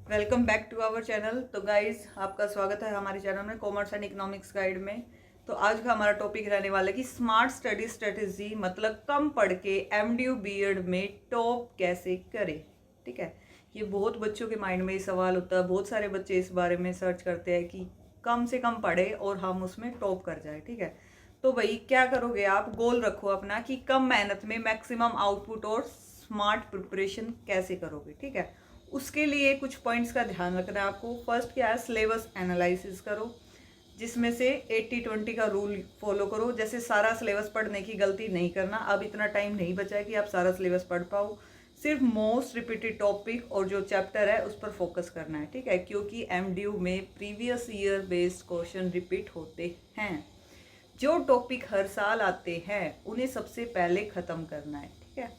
Welcome back to our channel. तो guys आपका स्वागत है हमारे चैनल में कॉमर्स एंड इकोनॉमिक्स गाइड में। तो आज का हमारा टॉपिक रहने वाला है कि स्मार्ट स्टडी स्ट्रेटेजी मतलब कम पढ़ के एमडीयू बीएड में टॉप कैसे करें। ठीक है, ये बहुत बच्चों के माइंड में ये सवाल होता है। बहुत सारे बच्चे इस बारे में सर्च करते हैं कि कम से कम पढ़े और हम उसमें टॉप कर जाए। ठीक है, तो भाई क्या करोगे आप, गोल रखो अपना कि कम मेहनत में मैक्सिमम आउटपुट और स्मार्ट प्रिपरेशन कैसे करोगे। ठीक है, उसके लिए कुछ पॉइंट्स का ध्यान रखना है आपको। फर्स्ट क्या है, सिलेबस एनालिसिस करो, जिसमें से 80-20 का रूल फॉलो करो। जैसे सारा सिलेबस पढ़ने की गलती नहीं करना। अब इतना टाइम नहीं बचा है कि आप सारा सिलेबस पढ़ पाओ। सिर्फ मोस्ट रिपीटेड टॉपिक और जो चैप्टर है उस पर फोकस करना है। ठीक है, क्योंकि एमडीयू में previous year based question repeat होते हैं। जो टॉपिक हर साल आते हैं उन्हें सबसे पहले ख़त्म करना है। ठीक है,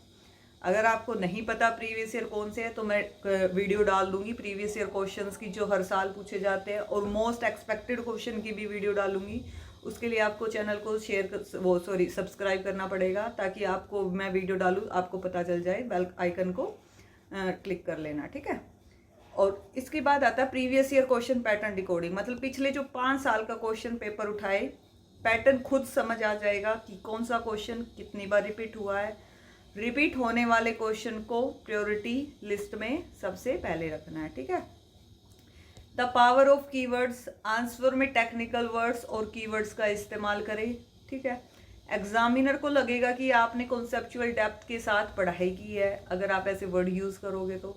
अगर आपको नहीं पता प्रीवियस ईयर कौन से है तो मैं वीडियो डाल दूंगी प्रीवियस ईयर क्वेश्चंस की जो हर साल पूछे जाते हैं, और मोस्ट एक्सपेक्टेड क्वेश्चन की भी वीडियो डालूंगी। उसके लिए आपको चैनल को सब्सक्राइब करना पड़ेगा, ताकि आपको मैं वीडियो डालूँ आपको पता चल जाए। बेल आइकन को क्लिक कर लेना। ठीक है, और इसके बाद आता है previous year question pattern decoding. मतलब पिछले जो 5 साल का क्वेश्चन पेपर उठाए, पैटर्न खुद समझ आ जाएगा कि कौन सा क्वेश्चन कितनी बार रिपीट हुआ है। रिपीट होने वाले क्वेश्चन को प्रायोरिटी लिस्ट में सबसे पहले रखना है। ठीक है, the power of keywords, answer में टेक्निकल वर्ड्स और कीवर्ड्स का इस्तेमाल करें। ठीक है, एग्जामिनर को लगेगा कि आपने कॉन्सेप्चुअल डेप्थ के साथ पढ़ाई की है अगर आप ऐसे वर्ड यूज़ करोगे तो।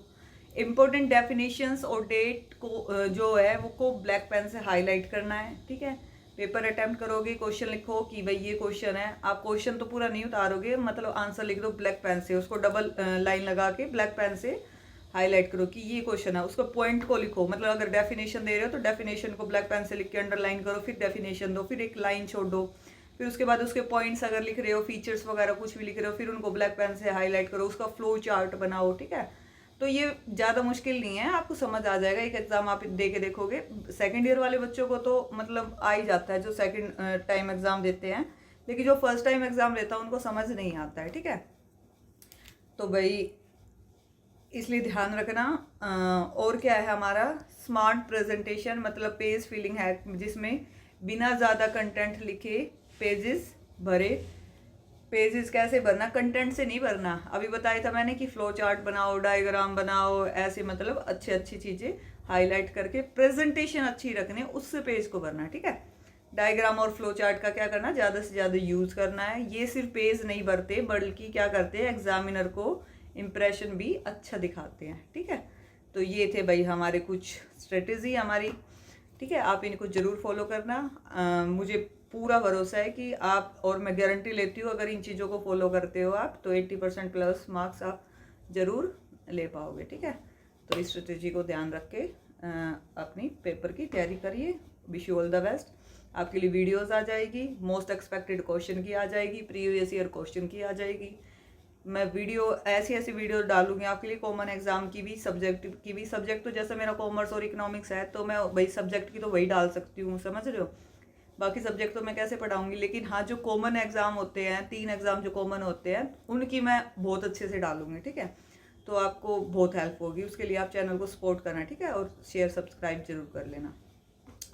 इम्पोर्टेंट डेफिनेशंस और डेट को जो है वो को ब्लैक पेन से हाईलाइट करना है। ठीक है, पेपर अटेम्प्ट करोगे, क्वेश्चन लिखो कि भाई ये क्वेश्चन है। आप क्वेश्चन तो पूरा नहीं उतारोगे, मतलब आंसर लिख दो ब्लैक पेन से, उसको डबल लाइन लगा के ब्लैक पेन से हाईलाइट करो कि ये क्वेश्चन है। उसको पॉइंट को लिखो, मतलब अगर डेफिनेशन दे रहे हो तो डेफिनेशन को ब्लैक पेन से लिख के अंडरलाइन करो, फिर डेफिनेशन दो, फिर एक लाइन छोड़ दो, फिर उसके बाद उसके पॉइंट्स अगर लिख रहे हो, फीचर्स वगैरह कुछ भी लिख रहे हो, फिर उनको ब्लैक पेन से हाईलाइट करो, उसका फ्लो चार्ट बनाओ। ठीक है, तो ये ज़्यादा मुश्किल नहीं है, आपको समझ आ जाएगा। एक एग्जाम आप दे के देखोगे। सेकंड ईयर वाले बच्चों को तो मतलब आ ही जाता है, जो सेकंड टाइम एग्जाम देते हैं, लेकिन जो फर्स्ट टाइम एग्जाम देता है उनको समझ नहीं आता है। ठीक है, तो भाई इसलिए ध्यान रखना। और क्या है हमारा, स्मार्ट प्रेजेंटेशन मतलब पेज फिलिंग है, जिसमें बिना ज़्यादा कंटेंट लिखे पेजेस भरे। पेजेस कैसे भरना, कंटेंट से नहीं भरना। अभी बताया था मैंने कि फ्लो चार्ट बनाओ, डायग्राम बनाओ, ऐसे मतलब अच्छी चीज़ें हाईलाइट करके प्रेजेंटेशन अच्छी रखने, उससे पेज को भरना। ठीक है, डायग्राम और फ्लो चार्ट का क्या करना, ज़्यादा से ज़्यादा यूज़ करना है। ये सिर्फ पेज नहीं भरते, बल्कि क्या करते हैं, एग्जामिनर को इम्प्रेशन भी अच्छा दिखाते हैं। ठीक है, तो ये थे भाई हमारे कुछ स्ट्रेटेजी हमारी। ठीक है, आप इनको ज़रूर फॉलो करना। मुझे पूरा भरोसा है कि आप, और मैं गारंटी लेती हूँ अगर इन चीज़ों को फॉलो करते हो आप तो 80% प्लस मार्क्स आप ज़रूर ले पाओगे। ठीक है, तो इस स्ट्रेटेजी को ध्यान रख के अपनी पेपर की तैयारी करिए। Wish you all the best. आपके लिए वीडियोस आ जाएगी, मोस्ट एक्सपेक्टेड क्वेश्चन की आ जाएगी, प्रीवियस ईयर क्वेश्चन की आ जाएगी। मैं वीडियो ऐसी वीडियो डालूंगी आपके लिए, कॉमन एग्जाम की भी, सब्जेक्ट की भी। सब्जेक्ट तो जैसे मेरा कॉमर्स और इकोनॉमिक्स है तो मैं वही सब्जेक्ट की तो वही डाल सकती हूँ, समझ रहे हो। बाकी सब्जेक्ट तो मैं कैसे पढ़ाऊंगी, लेकिन हाँ जो कॉमन एग्जाम होते हैं, 3 एग्जाम जो कॉमन होते हैं उनकी मैं बहुत अच्छे से डालूंगी। ठीक है, तो आपको बहुत हेल्प होगी। उसके लिए आप चैनल को सपोर्ट करना। ठीक है, और शेयर सब्सक्राइब जरूर कर लेना,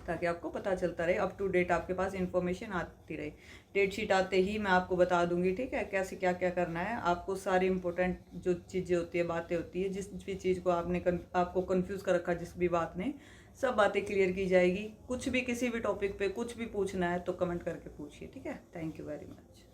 ताकि आपको पता चलता रहे, अप टू डेट आपके पास इंफॉर्मेशन आती रहे। डेट शीट आते ही मैं आपको बता दूंगी। ठीक है, कैसे क्या क्या करना है आपको। सारी इंपॉर्टेंट जो चीज़ें होती है, बातें होती है, जिस भी चीज़ को आपको कंफ्यूज कर रखा, जिस भी बात ने, सब बातें क्लियर की जाएगी। कुछ भी किसी भी टॉपिक पे कुछ भी पूछना है तो कमेंट करके पूछिए। ठीक है, थैंक यू वेरी मच।